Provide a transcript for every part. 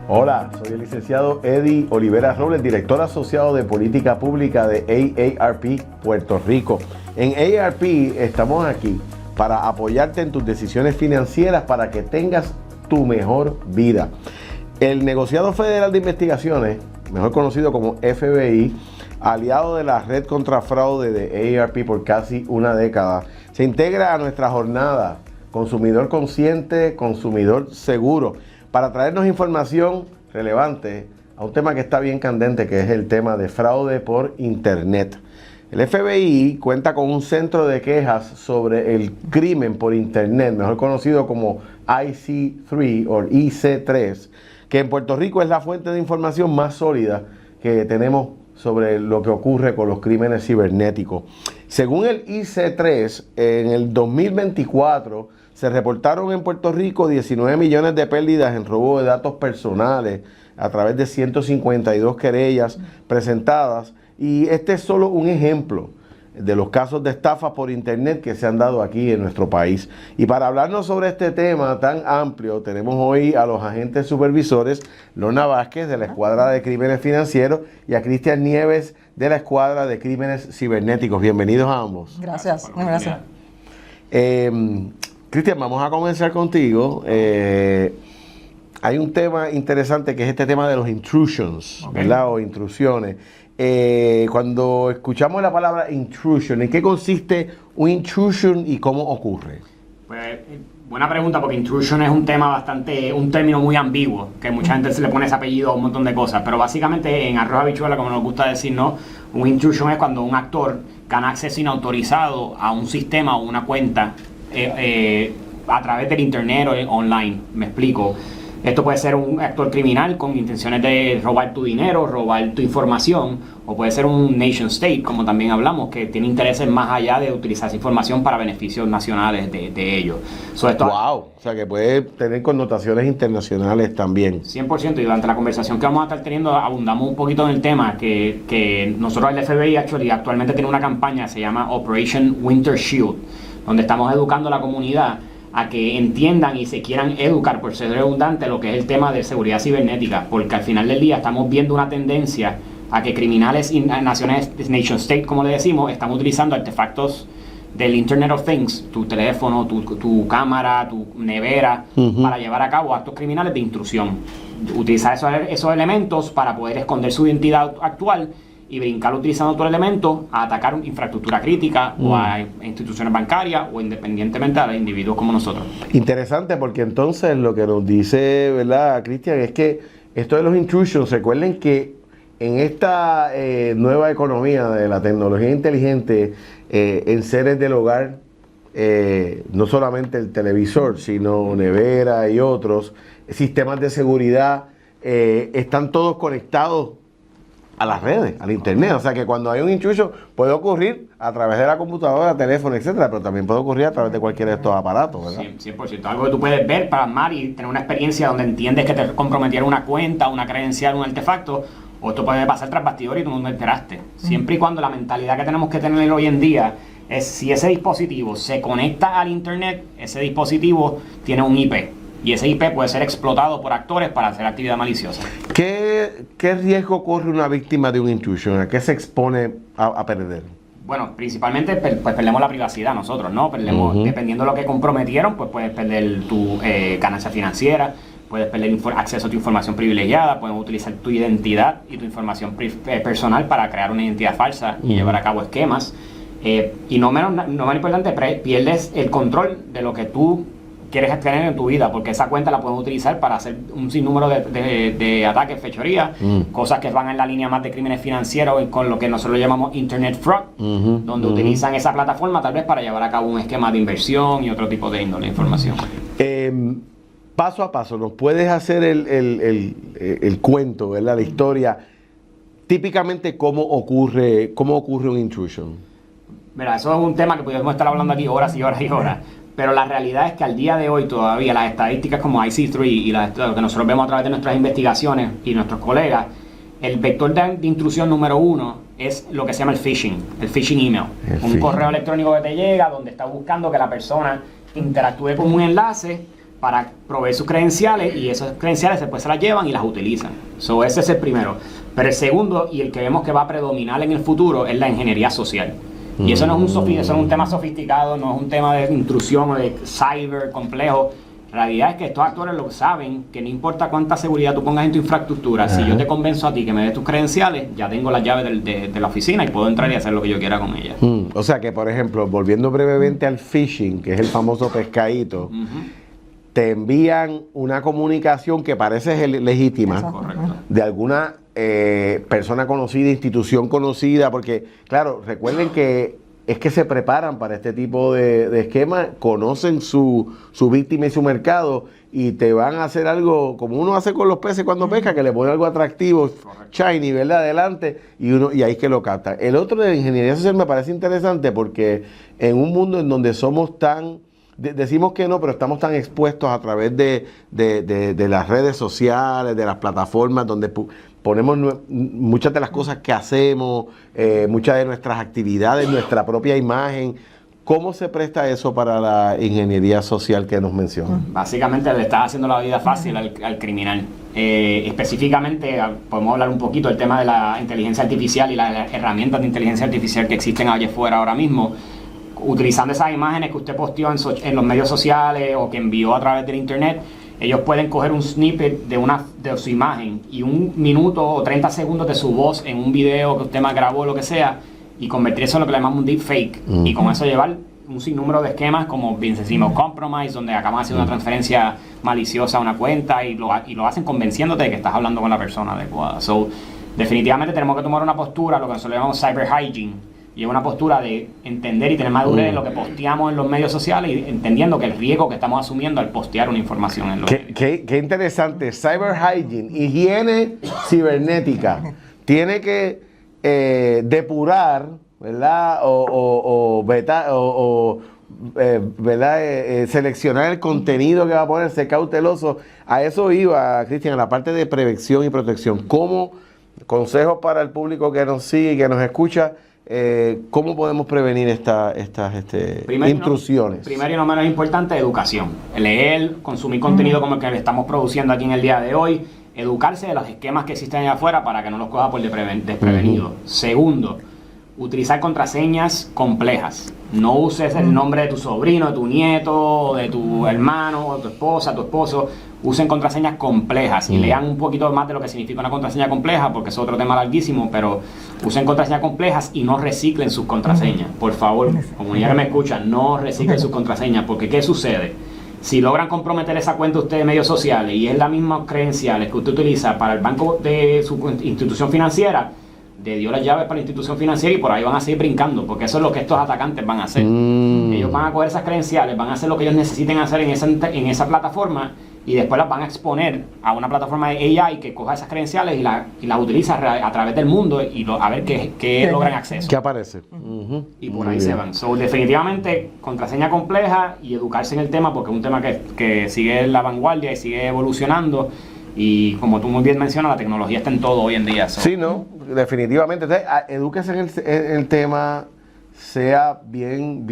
Hola, soy el licenciado Eddie Olivera Robles, director asociado de Política Pública de AARP Puerto Rico. En AARP estamos aquí para apoyarte en tus decisiones financieras para que tengas tu mejor vida. El Negociado Federal de Investigaciones, mejor conocido como FBI, aliado de la Red contra Fraude de AARP por casi una década, se integra a nuestra jornada Consumidor Consciente, Consumidor Seguro, para traernos información relevante a un tema que está bien candente, que es el tema de fraude por Internet. El FBI cuenta con un centro de quejas sobre el crimen por Internet, mejor conocido como IC3 o IC3, que en Puerto Rico es la fuente de información más sólida que tenemos sobre lo que ocurre con los crímenes cibernéticos. Según el IC3, en el 2024 se reportaron en Puerto Rico 19 millones de pérdidas en robo de datos personales a través de 152 querellas presentadas, y este es solo un ejemplo de los casos de estafa por Internet que se han dado aquí en nuestro país. Y para hablarnos sobre este tema tan amplio, tenemos hoy a los agentes supervisores Lorna Vázquez de la Escuadra de Crímenes Financieros y a Cristian Nieves de la Escuadra de Crímenes Cibernéticos. Bienvenidos a ambos. Gracias. Gracias. Cristian, vamos a comenzar contigo. Hay un tema interesante que es este tema de los intrusions, ¿verdad? O intrusiones. Cuando escuchamos la palabra intrusion, ¿en qué consiste un intrusion y cómo ocurre? Pues buena pregunta, porque intrusion es un término muy ambiguo, que mucha gente se le pone ese apellido a un montón de cosas, pero básicamente en arroz habichuela, como nos gusta decir, ¿no? Un intrusion es cuando un actor gana acceso inautorizado a un sistema o una cuenta a través del internet o online. Me explico. Esto puede ser un actor criminal con intenciones de robar tu dinero, robar tu información, o puede ser un nation state, como también hablamos, que tiene intereses más allá de utilizar esa información para beneficios nacionales de ellos. ¡Wow! O sea, que puede tener connotaciones internacionales también. 100%, y durante la conversación que vamos a estar teniendo abundamos un poquito en el tema, que nosotros el FBI actualmente tiene una campaña que se llama Operation Winter Shield, donde estamos educando a la comunidad a que entiendan y se quieran educar, por ser redundante, lo que es el tema de seguridad cibernética, porque al final del día estamos viendo una tendencia a que criminales naciones, nation state, como le decimos, están utilizando artefactos del Internet of Things, tu teléfono, tu cámara, tu nevera, para llevar a cabo actos criminales de intrusión. Utilizar esos elementos para poder esconder su identidad actual y brincar utilizando otro elemento a atacar infraestructura crítica o a instituciones bancarias o independientemente a individuos como nosotros. Interesante, porque entonces lo que nos dice, ¿verdad, Cristian? Es que esto de los intrusions, recuerden que en esta nueva economía de la tecnología inteligente, en seres del hogar, no solamente el televisor, sino nevera y otros sistemas de seguridad, están todos conectados a las redes, al internet. O sea que cuando hay un intrusion puede ocurrir a través de la computadora, teléfono, etcétera, pero también puede ocurrir a través de cualquiera de estos aparatos, ¿verdad? 100%. Algo que tú puedes ver, plasmar y tener una experiencia donde entiendes que te comprometieron una cuenta, una credencial, un artefacto, o esto puede pasar tras bastidores y tú no te enteraste. Siempre y cuando la mentalidad que tenemos que tener hoy en día es, si ese dispositivo se conecta al internet, ese dispositivo tiene un IP. Y ese IP puede ser explotado por actores para hacer actividad maliciosa. ¿Qué riesgo corre una víctima de un intrusion? ¿A qué se expone a perder? Bueno, principalmente pues perdemos la privacidad nosotros, ¿no? Perdemos, dependiendo de lo que comprometieron, pues puedes perder tu ganancia financiera, puedes perder acceso a tu información privilegiada, pueden utilizar tu identidad y tu información personal para crear una identidad falsa y llevar a cabo esquemas. Y no menos importante, pierdes el control de lo que tú quieres tener en tu vida, porque esa cuenta la pueden utilizar para hacer un sinnúmero de ataques, fechorías, cosas que van en la línea más de crímenes financieros, con lo que nosotros llamamos Internet Fraud, donde utilizan esa plataforma tal vez para llevar a cabo un esquema de inversión y otro tipo de índole de información. Paso a paso, ¿nos puedes hacer el cuento, ¿verdad? La historia, típicamente cómo ocurre un intrusion? Mira, eso es un tema que podemos estar hablando aquí horas y horas y horas. Pero la realidad es que al día de hoy todavía las estadísticas como IC3 y lo que nosotros vemos a través de nuestras investigaciones y nuestros colegas, el vector de intrusión número uno es lo que se llama el phishing email. Un correo electrónico que te llega donde está buscando que la persona interactúe con un enlace para proveer sus credenciales, y esas credenciales después se las llevan y las utilizan. Ese es el primero. Pero el segundo, y el que vemos que va a predominar en el futuro, es la ingeniería social. Y eso no es un tema sofisticado, no es un tema de intrusión o de cyber complejo. La realidad es que estos actores lo saben, que no importa cuánta seguridad tú pongas en tu infraestructura, si yo te convenzo a ti que me des tus credenciales, ya tengo las llaves de la oficina y puedo entrar y hacer lo que yo quiera con ellas. O sea que, por ejemplo, volviendo brevemente al phishing, que es el famoso pescadito, te envían una comunicación que parece legítima de alguna persona conocida, institución conocida, porque, claro, recuerden que es que se preparan para este tipo de esquemas, conocen su víctima y su mercado, y te van a hacer algo como uno hace con los peces cuando pesca, que le pone algo atractivo, shiny, ¿verdad? Adelante, y ahí es que lo capta. El otro de ingeniería social me parece interesante porque en un mundo en donde somos tan... decimos que no, pero estamos tan expuestos a través de las redes sociales, de las plataformas, donde ponemos muchas de las cosas que hacemos, muchas de nuestras actividades, nuestra propia imagen. ¿Cómo se presta eso para la ingeniería social que nos menciona? Básicamente le estás haciendo la vida fácil al criminal. Específicamente, podemos hablar un poquito del tema de la inteligencia artificial y las herramientas de inteligencia artificial que existen allá afuera ahora mismo. Utilizando esas imágenes que usted posteó en los medios sociales o que envió a través del internet, ellos pueden coger un snippet de su imagen y 1 minuto o 30 segundos de su voz en un video que usted más grabó, lo que sea, y convertir eso en lo que le llamamos un deepfake. Y con eso llevar un sinnúmero de esquemas como business email compromise, donde acaban haciendo una transferencia maliciosa a una cuenta y lo hacen convenciéndote de que estás hablando con la persona adecuada. Definitivamente tenemos que tomar una postura, lo que nosotros llamamos cyber hygiene, y es una postura de entender y tener madurez en lo que posteamos en los medios sociales, y entendiendo que el riesgo que estamos asumiendo al postear una información en los medios. Qué interesante. Cyber hygiene, higiene cibernética. Tiene que depurar, ¿verdad? Seleccionar el contenido que va a poner, ser cauteloso. A eso iba, Cristian, a la parte de prevención y protección. ¿Cómo, consejos para el público que nos sigue y que nos escucha, cómo podemos prevenir estas intrusiones? Primero y no menos importante, educación. Leer, consumir contenido como el que le estamos produciendo aquí en el día de hoy, educarse de los esquemas que existen allá afuera para que no los coja por desprevenido. Segundo, utilizar contraseñas complejas. No uses el nombre de tu sobrino, de tu nieto, de tu hermano, de tu esposa, tu esposo. Usen contraseñas complejas y lean un poquito más de lo que significa una contraseña compleja, porque es otro tema larguísimo, pero usen contraseñas complejas y no reciclen sus contraseñas. Por favor, comunidad que me escucha, no reciclen sus contraseñas, porque ¿qué sucede? Si logran comprometer esa cuenta usted de medios sociales y es la misma credenciales que usted utiliza para el banco de su institución financiera, le dio las llaves para la institución financiera y por ahí van a seguir brincando, porque eso es lo que estos atacantes van a hacer. Ellos van a coger esas credenciales, van a hacer lo que ellos necesiten hacer en esa plataforma, y después las van a exponer a una plataforma de AI que coja esas credenciales y las utiliza a través del mundo y a ver qué logran acceso. ¿Qué aparece? Y por ahí se van. Definitivamente, contraseña compleja y educarse en el tema, porque es un tema que sigue en la vanguardia y sigue evolucionando. Y como tú muy bien mencionas, la tecnología está en todo hoy en día. Sí, no, definitivamente. Entonces, edúquese en el tema, sea bien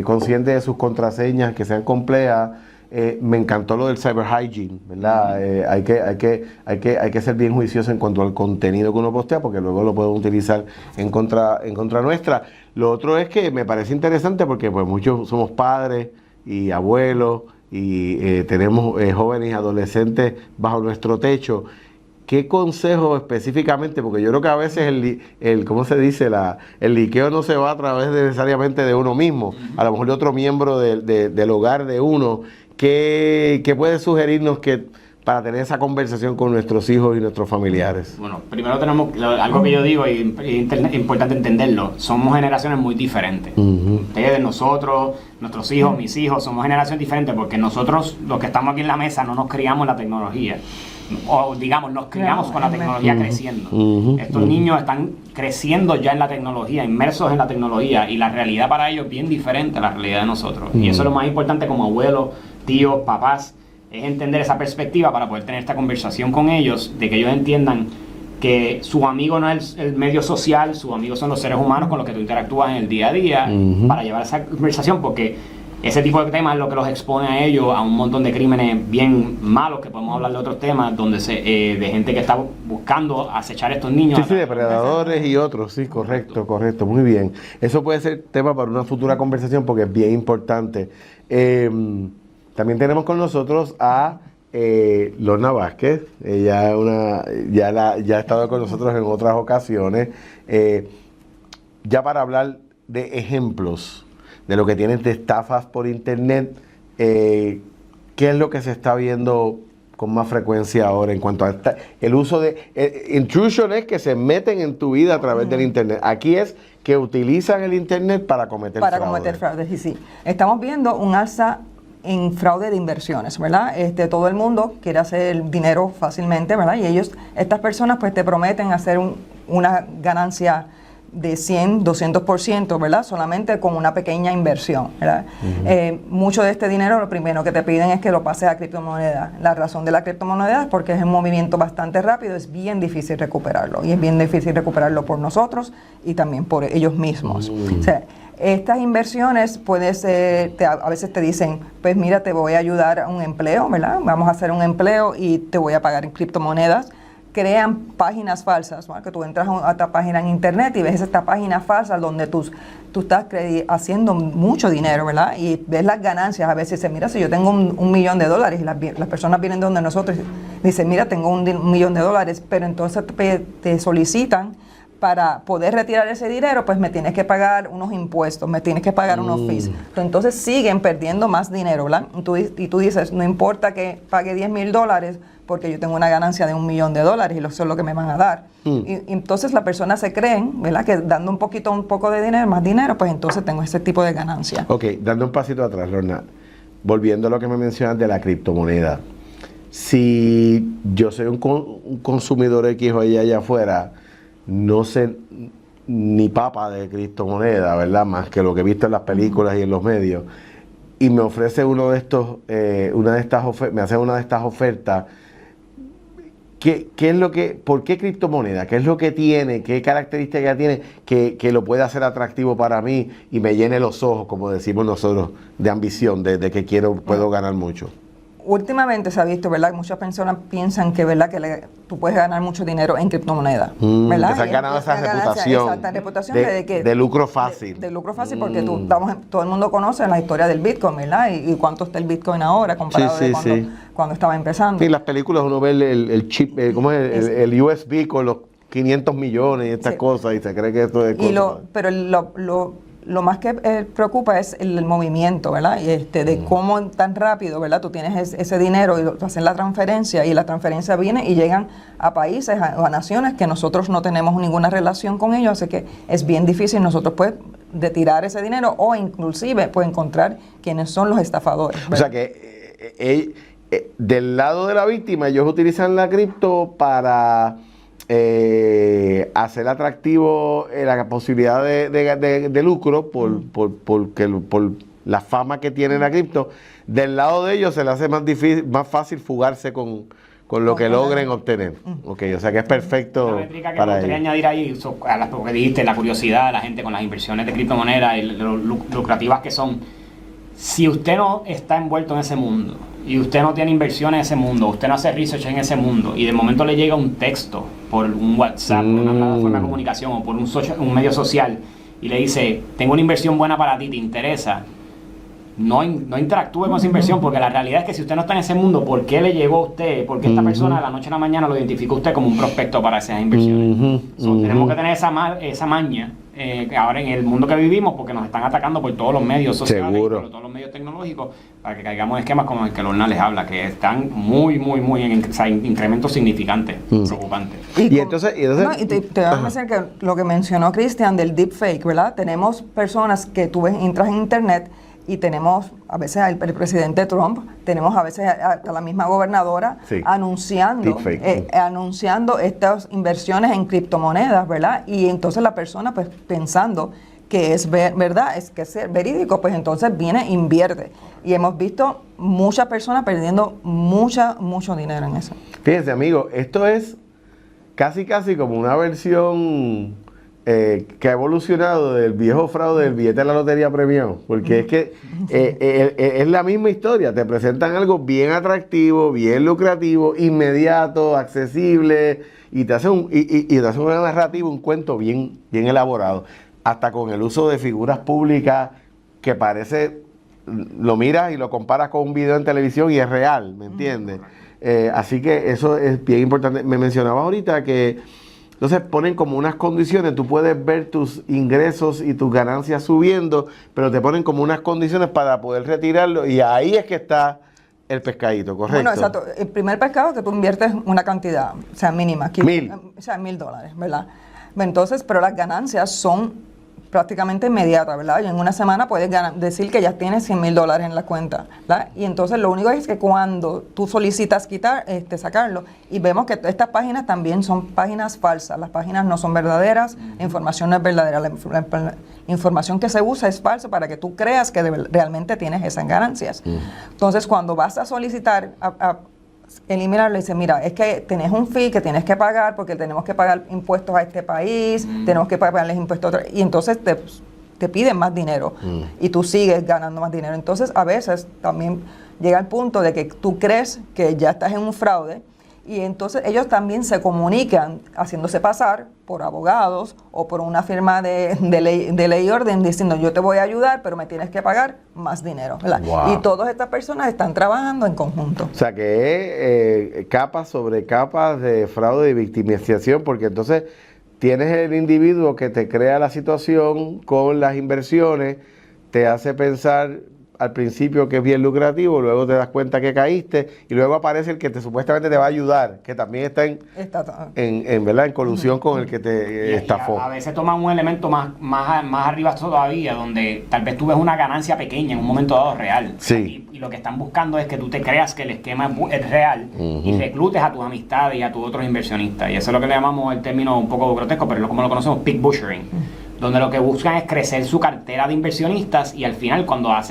consciente de sus contraseñas, que sean complejas. Me encantó lo del cyber hygiene, ¿verdad? Hay que ser bien juicioso en cuanto al contenido que uno postea, porque luego lo pueden utilizar en contra nuestra. Lo otro es que me parece interesante porque pues muchos somos padres y abuelos y tenemos jóvenes y adolescentes bajo nuestro techo. ¿Qué consejo específicamente? Porque yo creo que a veces ¿cómo se dice? El liqueo no se va a través necesariamente de uno mismo, a lo mejor de otro miembro del hogar de uno. ¿Qué puede sugerirnos para tener esa conversación con nuestros hijos y nuestros familiares? Bueno, primero tenemos algo que yo digo y es importante entenderlo. Somos generaciones muy diferentes. Ustedes, nosotros, nuestros hijos, mis hijos, somos generaciones diferentes porque nosotros, los que estamos aquí en la mesa, no nos criamos en la tecnología. O digamos, nos criamos con la tecnología creciendo. Estos niños están creciendo ya en la tecnología, inmersos en la tecnología, y la realidad para ellos es bien diferente a la realidad de nosotros. Y eso es lo más importante como abuelos, tíos, papás, es entender esa perspectiva para poder tener esta conversación con ellos, de que ellos entiendan que su amigo no es el medio social, sus amigos son los seres humanos con los que tú interactúas en el día a día, para llevar esa conversación, porque ese tipo de temas es lo que los expone a ellos a un montón de crímenes bien malos, que podemos hablar de otros temas, donde de gente que está buscando acechar a estos niños. Sí, depredadores y otros, sí, correcto, muy bien. Eso puede ser tema para una futura conversación porque es bien importante. También tenemos con nosotros a Lorna Vázquez. Ella ya ha estado con nosotros en otras ocasiones. Ya para hablar de ejemplos de lo que tienen de estafas por internet, ¿qué es lo que se está viendo con más frecuencia ahora en cuanto a el uso de intrusion? Es que se meten en tu vida a través del internet. Aquí es que utilizan el internet para cometer fraude. Para cometer fraude, sí. Estamos viendo un alza en fraude de inversiones, ¿verdad? Todo el mundo quiere hacer dinero fácilmente, ¿verdad? Y estas personas pues te prometen hacer una ganancia de 100, 200%, ¿verdad? Solamente con una pequeña inversión, ¿verdad? Mucho de este dinero, lo primero que te piden es que lo pases a criptomonedas. La razón de la criptomoneda es porque es un movimiento bastante rápido, es bien difícil recuperarlo. Y es bien difícil recuperarlo por nosotros y también por ellos mismos. O sea, estas inversiones puede ser, a veces te dicen, pues mira, te voy a ayudar a un empleo, ¿verdad? Vamos a hacer un empleo y te voy a pagar en criptomonedas. Crean páginas falsas, ¿no? Que tú entras a esta página en internet y ves esta página falsa donde tú estás haciendo mucho dinero, ¿verdad? Y ves las ganancias. A veces dicen, mira, si yo tengo $1 millón y las personas vienen de donde nosotros y dicen, mira, tengo $1 millón, pero entonces te solicitan para poder retirar ese dinero, pues me tienes que pagar unos impuestos, me tienes que pagar unos fees. Entonces siguen perdiendo más dinero, ¿verdad? Y tú dices, no importa que pague $10,000 porque yo tengo una ganancia de $1 millón y eso es lo que me van a dar. Y entonces las personas se creen, ¿verdad? Que dando un poco de dinero, más dinero, pues entonces tengo ese tipo de ganancia. Ok, dando un pasito atrás, Lorna, volviendo a lo que me mencionas de la criptomoneda. Si yo soy un consumidor X o Y allá afuera, no sé ni papa de criptomoneda, ¿verdad? Más que lo que he visto en las películas y en los medios. Y me ofrece me hace una de estas ofertas. ¿Qué es lo que, por qué criptomoneda? ¿Qué es lo que tiene? ¿Qué características tiene que lo puede hacer atractivo para mí y me llene los ojos, como decimos nosotros, de ambición, de que puedo ganar mucho? Últimamente se ha visto, ¿verdad? Muchas personas piensan que, ¿verdad? Tú puedes ganar mucho dinero en criptomonedas, ¿verdad? Que se han ganado esa reputación, de lucro fácil. De lucro fácil porque todo el mundo conoce la historia del Bitcoin, ¿verdad? Y cuánto está el Bitcoin ahora comparado cuando estaba empezando. Sí, en las películas uno ve el chip, ¿cómo es? El USB con los 500 millones y estas cosas y se cree que esto es cosa. Pero lo más que preocupa es el movimiento, ¿verdad? De cómo tan rápido, ¿verdad? Tú tienes ese dinero y hacen la transferencia y la transferencia viene y llegan a países o a naciones que nosotros no tenemos ninguna relación con ellos, así que es bien difícil nosotros pues de tirar ese dinero o inclusive pues encontrar quiénes son los estafadores, ¿verdad? O sea que del lado de la víctima ellos utilizan la cripto para hacer atractivo la posibilidad de lucro por la fama que tiene la cripto. Del lado de ellos se le hace más fácil fugarse con lo que logren obtener. O sea que es perfecto. La métrica que me gustaría añadir ahí, a las que dijiste, la curiosidad de la gente con las inversiones de criptomonedas y lo lucrativas que son. Si usted no está envuelto en ese mundo y usted no tiene inversión en ese mundo, usted no hace research en ese mundo y de momento le llega un texto por un WhatsApp, por una plataforma de comunicación o por un medio social y le dice, tengo una inversión buena para ti, ¿te interesa? No interactúe con esa inversión porque la realidad es que si usted no está en ese mundo, ¿por qué le llegó a usted? ¿Por qué esta persona de la noche a la mañana lo identificó usted como un prospecto para esas inversiones? Tenemos que tener esa maña ahora en el mundo que vivimos porque nos están atacando por todos los medios sociales, por todos los medios tecnológicos, para que caigamos en esquemas como el que Lorna les habla, que están muy en incrementos significantes, preocupantes. Y entonces te voy a decir que lo que mencionó Cristian del deepfake, ¿verdad? Tenemos personas que tú entras en internet y tenemos a veces al presidente Trump, tenemos a veces a la misma gobernadora anunciando estas inversiones en criptomonedas, ¿verdad? Y entonces la persona pues pensando que es verdad, es que es verídico, pues entonces viene e invierte. Y hemos visto muchas personas perdiendo mucho dinero en eso. Fíjense, amigo, esto es casi como una versión que ha evolucionado del viejo fraude del billete de la lotería premiado, porque es que es la misma historia, te presentan algo bien atractivo, bien lucrativo, inmediato, accesible, y te hacen una narrativa, un cuento bien elaborado, hasta con el uso de figuras públicas que parece, lo miras y lo comparas con un video en televisión y es real, ¿me entiendes? Así que eso es bien importante. Me mencionabas ahorita que entonces ponen como unas condiciones, tú puedes ver tus ingresos y tus ganancias subiendo, pero te ponen como unas condiciones para poder retirarlo, y ahí es que está el pescadito, ¿correcto? Bueno, exacto. El primer pescado es que tú inviertes una cantidad, o sea, mínima. O sea, $1,000, ¿verdad? Entonces, pero las ganancias son prácticamente inmediatas, ¿verdad? Y en una semana puedes decir que ya tienes $100,000 en la cuenta, ¿verdad? Y entonces lo único es que cuando tú solicitas sacarlo, y vemos que estas páginas también son páginas falsas, las páginas no son verdaderas, la información no es verdadera, la información que se usa es falsa para que tú creas que realmente tienes esas ganancias. Entonces, cuando vas a solicitar eliminarlo, y dice, mira, es que tenés un fee que tienes que pagar porque tenemos que pagar impuestos a este país, tenemos que pagarles impuestos a otro, y entonces te piden más dinero y tú sigues ganando más dinero. Entonces, a veces también llega el punto de que tú crees que ya estás en un fraude, y entonces ellos también se comunican haciéndose pasar por abogados o por una firma de ley y orden, diciendo, yo te voy a ayudar, pero me tienes que pagar más dinero, ¿verdad? Wow. Y todas estas personas están trabajando en conjunto. O sea, que es capas sobre capas de fraude y victimización, porque entonces tienes el individuo que te crea la situación con las inversiones, te hace pensar al principio que es bien lucrativo, luego te das cuenta que caíste, y luego aparece el que supuestamente te va a ayudar, que también está en colusión con el que te estafó. A veces toma un elemento más arriba todavía, donde tal vez tú ves una ganancia pequeña en un momento dado real. Sí. Y lo que están buscando es que tú te creas que el esquema es real y reclutes a tus amistades y a tus otros inversionistas. Y eso es lo que le llamamos el término un poco grotesco, pero es como lo conocemos, pig butchering. Donde lo que buscan es crecer su cartera de inversionistas, y al final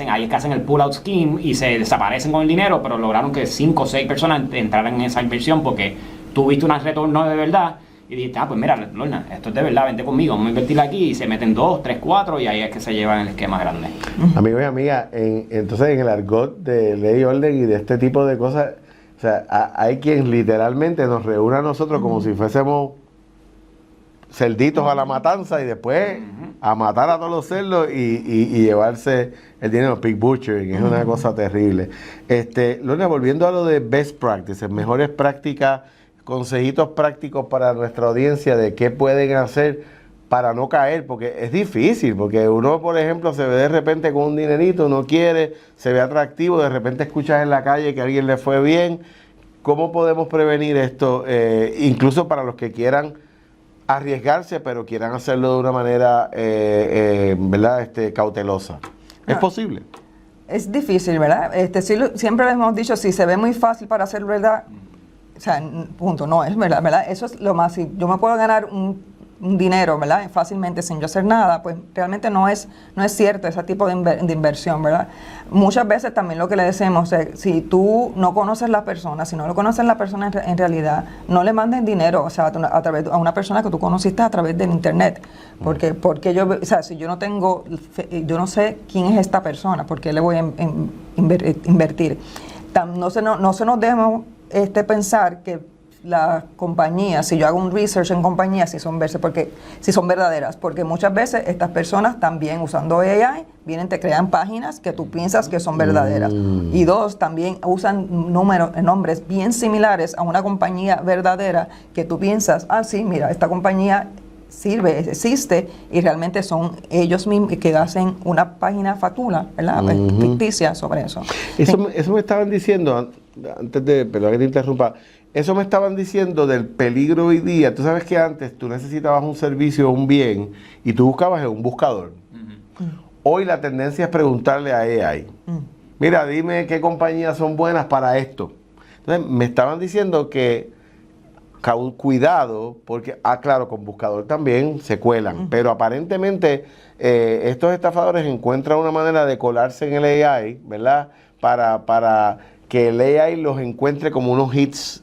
ahí es que hacen el pull-out scheme y se desaparecen con el dinero, pero lograron que 5 o 6 personas entraran en esa inversión porque tuviste un retorno de verdad y dijiste, pues mira, Lorna, esto es de verdad, vente conmigo, vamos a invertir aquí, y se meten 2, 3, 4 y ahí es que se llevan el esquema grande. Amigos y amigas, entonces en el argot de ley y orden y de este tipo de cosas, o sea, hay quien literalmente nos reúne a nosotros como si fuésemos cerditos a la matanza, y después a matar a todos los cerdos y llevarse el dinero. Pig butchering es una cosa terrible. Lorna, volviendo a lo de best practices, mejores prácticas, consejitos prácticos para nuestra audiencia de qué pueden hacer para no caer, porque es difícil, porque uno, por ejemplo, se ve de repente con un dinerito, no quiere, se ve atractivo, de repente escuchas en la calle que a alguien le fue bien. ¿Cómo podemos prevenir esto? Incluso para los que quieran arriesgarse, pero quieran hacerlo de una manera ¿verdad? Cautelosa. ¿Es posible? Es difícil, ¿verdad? Siempre les hemos dicho, si se ve muy fácil para hacer verdad, o sea, punto, no es verdad, ¿verdad? Eso es lo más, si yo me puedo ganar un dinero, ¿verdad? Fácilmente sin yo hacer nada, pues realmente no es cierto ese tipo de inversión, ¿verdad? Muchas veces también lo que le decimos es, si tú no conoces la persona, si no lo conoces la persona en realidad, no le mandes dinero, o sea, a una persona que tú conociste a través del internet, porque o sea, si yo no sé quién es esta persona, ¿por qué le voy a invertir? No se nos debemos pensar que las compañías, si yo hago un research en compañías, si son verdaderas, porque muchas veces estas personas también usando AI te crean páginas que tú piensas que son verdaderas. Y dos, también usan nombres bien similares a una compañía verdadera que tú piensas, sí, mira, esta compañía existe, y realmente son ellos mismos que hacen una página fatula, ¿verdad? Ficticia sobre eso. Eso me estaban diciendo, antes de, perdón que te interrumpa, eso me estaban diciendo del peligro hoy día. Tú sabes que antes tú necesitabas un servicio o un bien y tú buscabas en un buscador. Hoy la tendencia es preguntarle a AI, mira, dime qué compañías son buenas para esto. Entonces me estaban diciendo que cuidado, porque, claro, con buscador también se cuelan, pero aparentemente estos estafadores encuentran una manera de colarse en el AI, ¿verdad? Para que el AI los encuentre como unos hits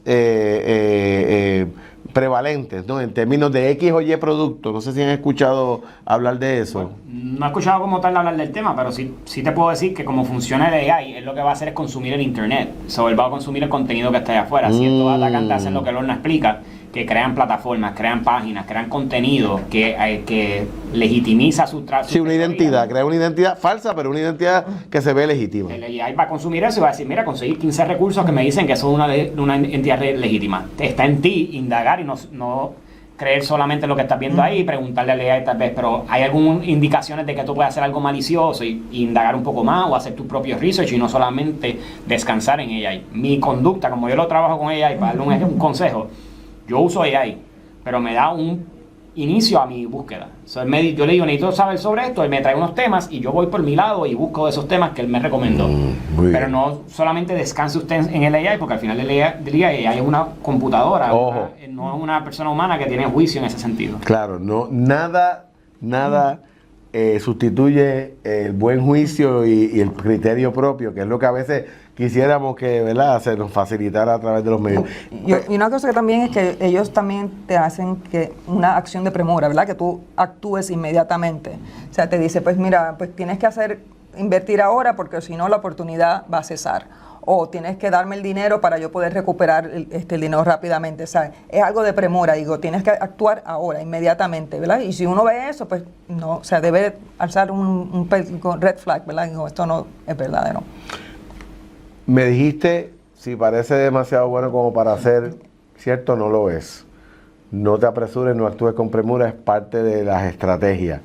prevalentes, ¿no? En términos de X o Y producto. No sé si han escuchado hablar de eso. Bueno, no he escuchado como tal hablar del tema, pero sí te puedo decir que como funciona el AI, él lo que va a hacer es consumir el internet. Él va a consumir el contenido que está allá afuera. Si estos atacantes hacen lo que Lorna explica, que crean plataformas, crean páginas, crean contenido que legitimiza su trato. Sí, una identidad, crea una identidad falsa, pero una identidad que se ve legítima. El AI va a consumir eso y va a decir, mira, conseguí 15 recursos que me dicen que eso es una entidad legítima. Está en ti indagar y no creer solamente lo que estás viendo ahí y preguntarle al AI tal vez, pero hay algunas indicaciones de que tú puedes hacer algo malicioso y indagar un poco más o hacer tus propios research y no solamente descansar en AI. Mi conducta, como yo lo trabajo con AI, para darle un consejo, yo uso AI, pero me da un inicio a mi búsqueda. Yo le digo, necesito saber sobre esto, él me trae unos temas y yo voy por mi lado y busco esos temas que él me recomendó. Pero no solamente descanse usted en el AI, porque al final del día AI es una computadora, no es una persona humana que tiene juicio en ese sentido. Claro, no, nada sustituye el buen juicio y el criterio propio, que es lo que a veces quisiéramos que, ¿verdad?, se nos facilitara a través de los medios. Y una cosa que también es que ellos también te hacen que una acción de premura, ¿verdad?, que tú actúes inmediatamente. O sea, te dice, pues mira, pues tienes que invertir ahora porque si no la oportunidad va a cesar. O tienes que darme el dinero para yo poder recuperar el dinero rápidamente. O sea, es algo de premura, digo, tienes que actuar ahora, inmediatamente, ¿verdad? Y si uno ve eso, pues no, o sea, debe alzar un red flag, ¿verdad? Digo, esto no es verdadero. Me dijiste, si parece demasiado bueno como para ser cierto, no lo es. No te apresures, no actúes con premura, es parte de las estrategias.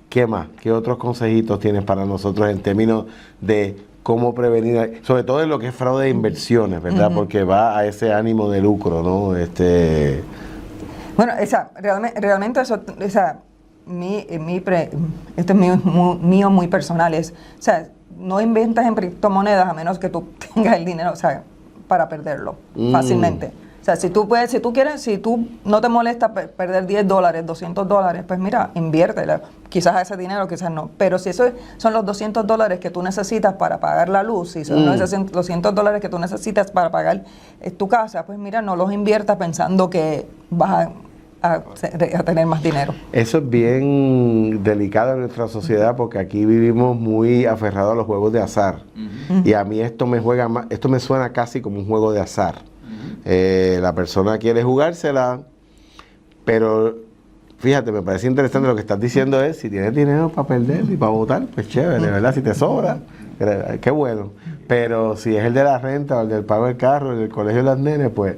¿Qué más? ¿Qué otros consejitos tienes para nosotros en términos de cómo prevenir, sobre todo en lo que es fraude de inversiones, ¿verdad? Porque va a ese ánimo de lucro, ¿no? Bueno, realmente eso, esto es mío muy personal, o sea, no inventes en criptomonedas a menos que tú tengas el dinero, o sea, para perderlo fácilmente. O sea, si tú no te molesta perder $10, $200, pues mira, inviértelo. Quizás ese dinero, quizás no. Pero si eso son los $200 que tú necesitas para pagar la luz, si son los $200 que tú necesitas para pagar tu casa, pues mira, no los inviertas pensando que vas a tener más dinero. Eso es bien delicado en nuestra sociedad porque aquí vivimos muy aferrados a los juegos de azar. Y a mí esto me suena casi como un juego de azar. La persona quiere jugársela, pero fíjate, me parece interesante lo que estás diciendo es, si tienes dinero para perder y para votar, pues chévere, ¿verdad? Si te sobra, qué bueno. Pero si es el de la renta o el del pago del carro, el del colegio de las nenes, pues...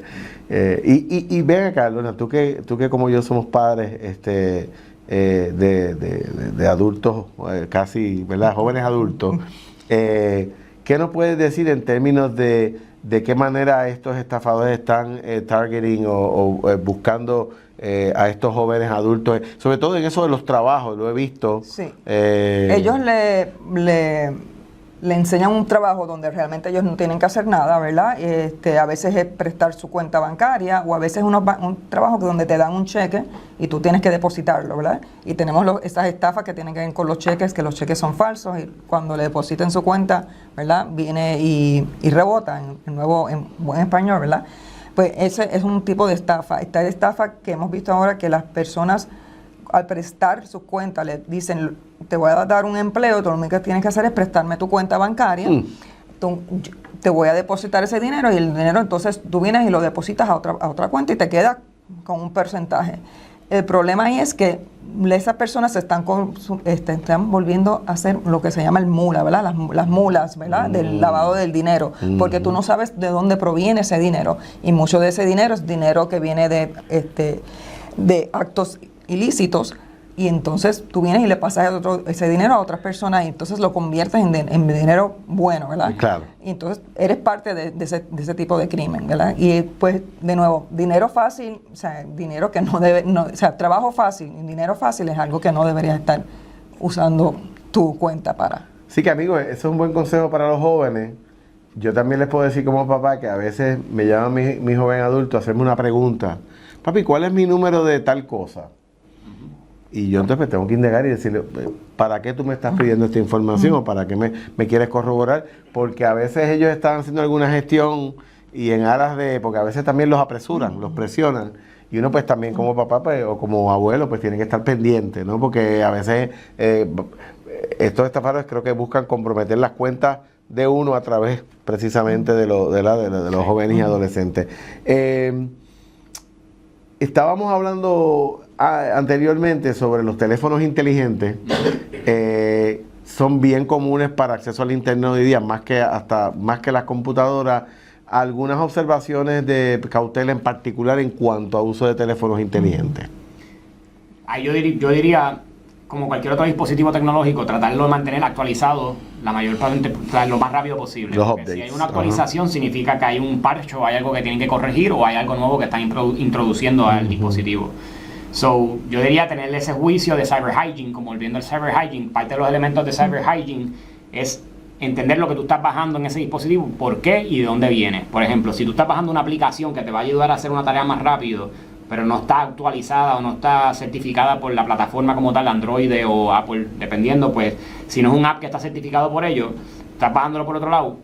y ven acá, Lorna, tú que como yo somos padres de adultos, casi, ¿verdad? Jóvenes adultos, ¿qué nos puedes decir en términos de qué manera estos estafadores están targeting o buscando a estos jóvenes adultos, sobre todo en eso de los trabajos, lo he visto? Sí. Ellos le enseñan un trabajo donde realmente ellos no tienen que hacer nada, ¿verdad? A veces es prestar su cuenta bancaria o a veces un trabajo donde te dan un cheque y tú tienes que depositarlo, ¿verdad? Y tenemos esas estafas que tienen que ver con los cheques, que los cheques son falsos y cuando le depositen su cuenta, ¿verdad? Viene y rebota en buen español, ¿verdad? Pues ese es un tipo de estafa. Esta estafa que hemos visto ahora que las personas al prestar su cuenta le dicen, te voy a dar un empleo, tú lo único que tienes que hacer es prestarme tu cuenta bancaria, te voy a depositar ese dinero y el dinero entonces tú vienes y lo depositas a otra cuenta y te quedas con un porcentaje. El problema ahí es que esas personas se están volviendo a hacer lo que se llama el mula, ¿verdad? Las mulas, ¿verdad? Del lavado del dinero, porque tú no sabes de dónde proviene ese dinero y mucho de ese dinero es dinero que viene de actos ilícitos y entonces tú vienes y le pasas ese dinero a otras personas y entonces lo conviertes en dinero bueno, ¿verdad? Claro. Y entonces eres parte de ese tipo de crimen, ¿verdad? Y pues, de nuevo, dinero fácil, o sea, dinero que o sea, trabajo fácil y dinero fácil es algo que no deberías estar usando tu cuenta para. Sí que, amigo, eso es un buen consejo para los jóvenes. Yo también les puedo decir como papá que a veces me llama mi joven adulto a hacerme una pregunta. Papi, ¿cuál es mi número de tal cosa? Y yo entonces me tengo que indagar y decirle, ¿para qué tú me estás pidiendo esta información? ¿O para qué me quieres corroborar? Porque a veces ellos están haciendo alguna gestión y en aras porque a veces también los apresuran, los presionan. y uno pues también como papá pues, o como abuelo pues tiene que estar pendiente, ¿no? Porque a veces estos estafadores creo que buscan comprometer las cuentas de uno a través precisamente de los jóvenes y adolescentes. Estábamos hablando anteriormente sobre los teléfonos inteligentes. Son bien comunes para acceso al internet hoy día, más que las computadoras. Algunas observaciones de cautela en particular en cuanto a uso de teléfonos inteligentes. Yo diría, como cualquier otro dispositivo tecnológico, tratarlo de mantener actualizado la mayor parte, lo más rápido posible. Los updates. Si hay una actualización, significa que hay un parche o hay algo que tienen que corregir o hay algo nuevo que están introduciendo al dispositivo. Yo diría tener ese juicio de cyber hygiene, como volviendo al cyber hygiene. Parte de los elementos de cyber hygiene es entender lo que tú estás bajando en ese dispositivo, por qué y de dónde viene. Por ejemplo, si tú estás bajando una aplicación que te va a ayudar a hacer una tarea más rápido, pero no está actualizada o no está certificada por la plataforma como tal, Android o Apple, dependiendo, pues si no es un app que está certificado por ellos, estás bajándolo por otro lado,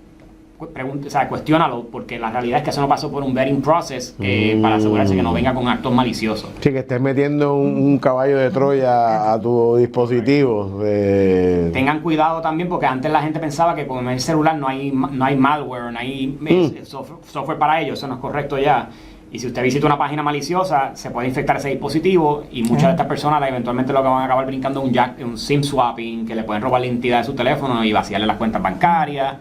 cuestiónalo, porque la realidad es que eso no pasó por un vetting process para asegurarse que no venga con actos maliciosos. Sí, que estés metiendo un caballo de Troya a tu dispositivo. Tengan cuidado también, porque antes la gente pensaba que con el celular no hay malware, no hay software para ello. Eso no es correcto ya. Y si usted visita una página maliciosa, se puede infectar ese dispositivo y muchas de estas personas eventualmente lo que van a acabar brincando es un SIM swapping, que le pueden robar la identidad de su teléfono y vaciarle las cuentas bancarias.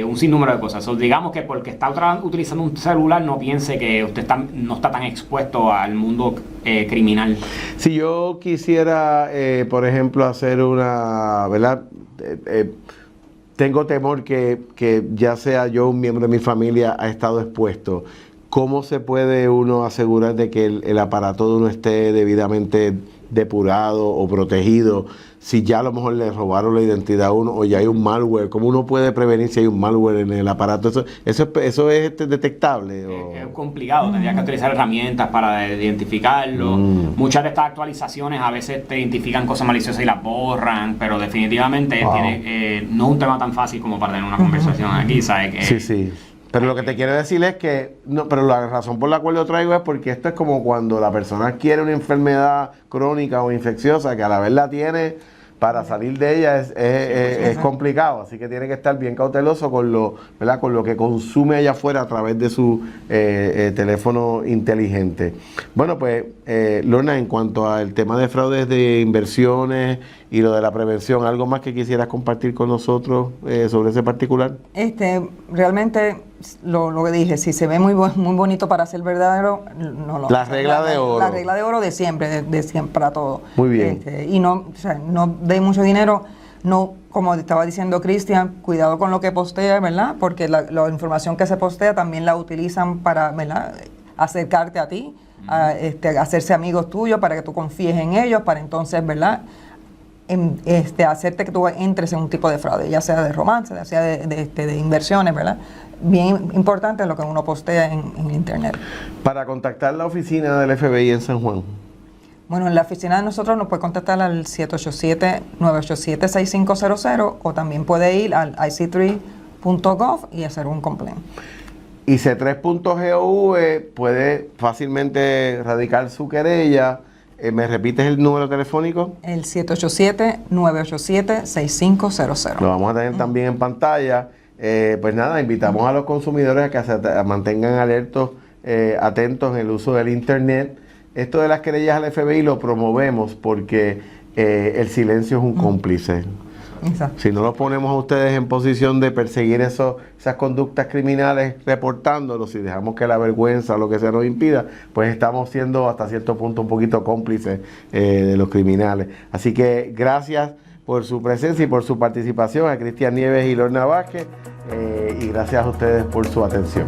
Un sinnúmero de cosas. Digamos que porque está utilizando un celular, no piense que usted no está tan expuesto al mundo criminal. Si yo quisiera, por ejemplo, hacer una, ¿verdad? Tengo temor que ya sea yo un miembro de mi familia ha estado expuesto. ¿Cómo se puede uno asegurar de que el aparato de uno esté debidamente depurado o protegido? Si ya a lo mejor le robaron la identidad a uno o ya hay un malware, ¿cómo uno puede prevenir si hay un malware en el aparato? ¿Eso es detectable? Es complicado, tendrías que utilizar herramientas para identificarlo. Muchas de estas actualizaciones a veces te identifican cosas maliciosas y las borran, pero definitivamente no es un tema tan fácil como para tener una conversación aquí, ¿sabes? Sí. Pero lo que te quiero decir es que, pero la razón por la cual lo traigo es porque esto es como cuando la persona adquiere una enfermedad crónica o infecciosa que a la vez la tiene, para salir de ella es complicado, así que tiene que estar bien cauteloso con lo que consume allá afuera a través de su teléfono inteligente. Bueno, pues, Lorna, en cuanto al tema de fraudes de inversiones y lo de la prevención, ¿algo más que quisieras compartir con nosotros sobre ese particular? Realmente, lo que dije, si se ve muy bonito para ser verdadero, no lo La regla de oro. La regla de oro de siempre, de siempre para todo. Muy bien. Y no de mucho dinero, no, como estaba diciendo Cristian, cuidado con lo que postea, ¿verdad? Porque la información que se postea también la utilizan para, ¿verdad?, acercarte a ti, hacerse amigos tuyos, para que tú confíes en ellos, para entonces, ¿verdad?, hacerte que tú entres en un tipo de fraude, ya sea de romance, ya sea de inversiones, ¿verdad? Bien importante lo que uno postea en internet. Para contactar la oficina del FBI en San Juan. Bueno, en la oficina de nosotros nos puede contactar al 787-987-6500 o también puede ir al ic3.gov y hacer un complaint. Y C3.gov puede fácilmente radicar su querella. ¿Me repites el número telefónico? El 787-987-6500. Lo vamos a tener también en pantalla. Pues nada, invitamos a los consumidores a que se mantengan atentos en el uso del internet. Esto de las querellas al FBI lo promovemos porque el silencio es un cómplice. Exacto. Si no los ponemos a ustedes en posición de perseguir esas conductas criminales reportándolos, si dejamos que la vergüenza o lo que sea nos impida, pues estamos siendo hasta cierto punto un poquito cómplices de los criminales. Así que gracias por su presencia y por su participación a Cristian Nieves y Lorna Vázquez, y gracias a ustedes por su atención.